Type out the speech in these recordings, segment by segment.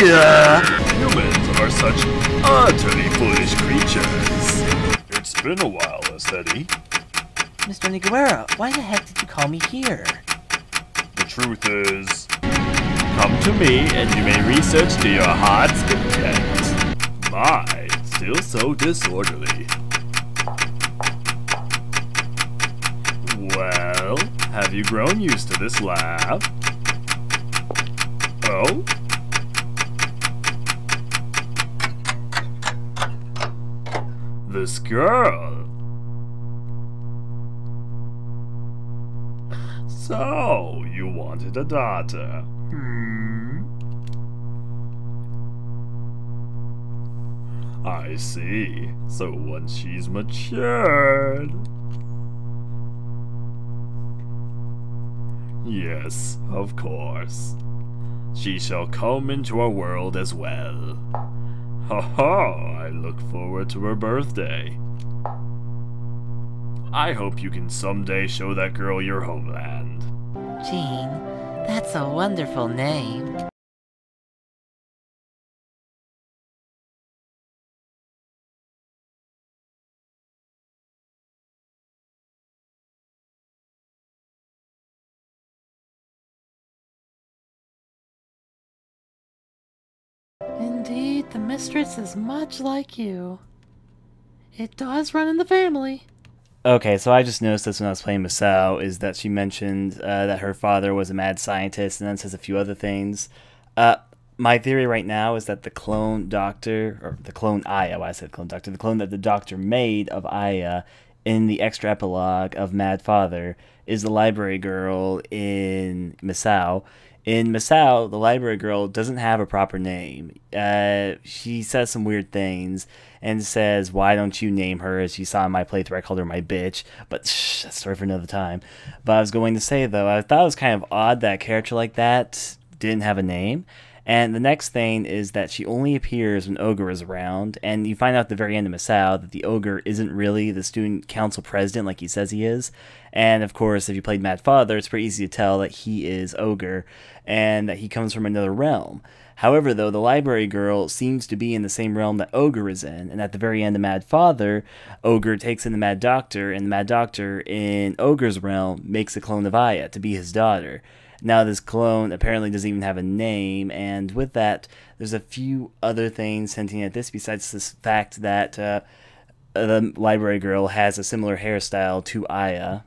Humans are such utterly foolish creatures. It's been a while, Aestheti. Mr. Niguera, why the heck did you call me here? The truth is, come to me and you may research to your heart's content. My, still so disorderly. Well, have you grown used to this lab? Oh? This girl. So, you wanted a daughter. I see. So once she's matured... Yes, of course. She shall come into our world as well. Ha ha, I look forward to her birthday. I hope you can someday show that girl your homeland. Jean, that's a wonderful name. Indeed, the mistress is much like you. It does run in the family. Okay, so I just noticed this when I was playing Masao, is that she mentioned that her father was a mad scientist, and then says a few other things. My theory right now is that the clone doctor, or the clone Aya, why I said clone doctor, the clone that the doctor made of Aya in the extra epilogue of Mad Father is the library girl in Masao. In Masao, the library girl doesn't have a proper name. She says some weird things and says, why don't you name her? As you saw in my playthrough, I called her my bitch. But that's a story for another time. But I was going to say, though, I thought it was kind of odd that a character like that didn't have a name. And the next thing is that she only appears when Ogre is around. And you find out at the very end of Masao that the Ogre isn't really the student council president like he says he is. And of course, if you played Mad Father, it's pretty easy to tell that he is Ogre and that he comes from another realm. However, though, the library girl seems to be in the same realm that Ogre is in, and at the very end of Mad Father, Ogre takes in the Mad Doctor, and the Mad Doctor in Ogre's realm makes a clone of Aya to be his daughter. Now, this clone apparently doesn't even have a name, and with that, there's a few other things hinting at this, besides this fact that the library girl has a similar hairstyle to Aya.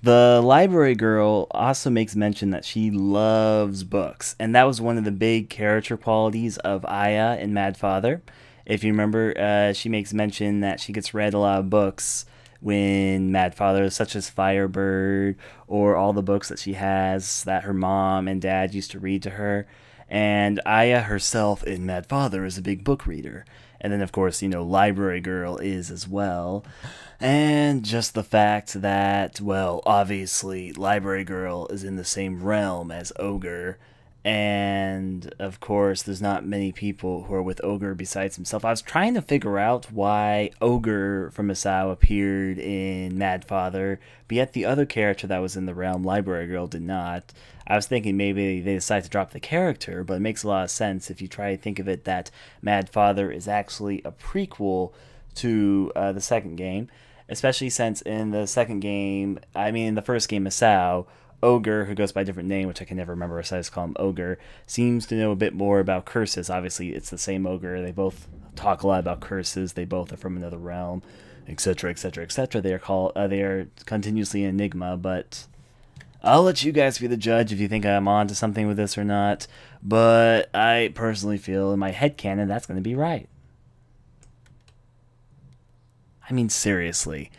The library girl also makes mention that she loves books, and that was one of the big character qualities of Aya in Mad Father. If you remember, she makes mention that she gets read a lot of books when Mad Father, such as Firebird, or all the books that she has that her mom and dad used to read to her. And Aya herself in Mad Father is a big book reader. And then, of course, you know, Library Girl is as well. And just the fact that, well, obviously, Library Girl is in the same realm as Ogre. And, of course, there's not many people who are with Ogre besides himself. I was trying to figure out why Ogre from Masao appeared in Mad Father, but yet the other character that was in the realm, Library Girl, did not. I was thinking maybe they decided to drop the character, but it makes a lot of sense if you try to think of it that Mad Father is actually a prequel to the second game, especially since in the second game, I mean in the first game, Masao, Ogre, who goes by a different name, which I can never remember, so I just call him Ogre, seems to know a bit more about curses. Obviously, it's the same Ogre. They both talk a lot about curses. They both are from another realm, etc., etc., etc. They are continuously an enigma, but I'll let you guys be the judge if you think I'm on to something with this or not. But I personally feel in my headcanon that's going to be right. I mean, seriously,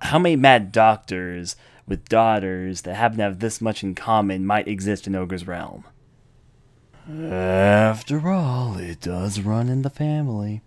how many mad doctors with daughters that happen to have this much in common might exist in Ogre's realm? After all, it does run in the family.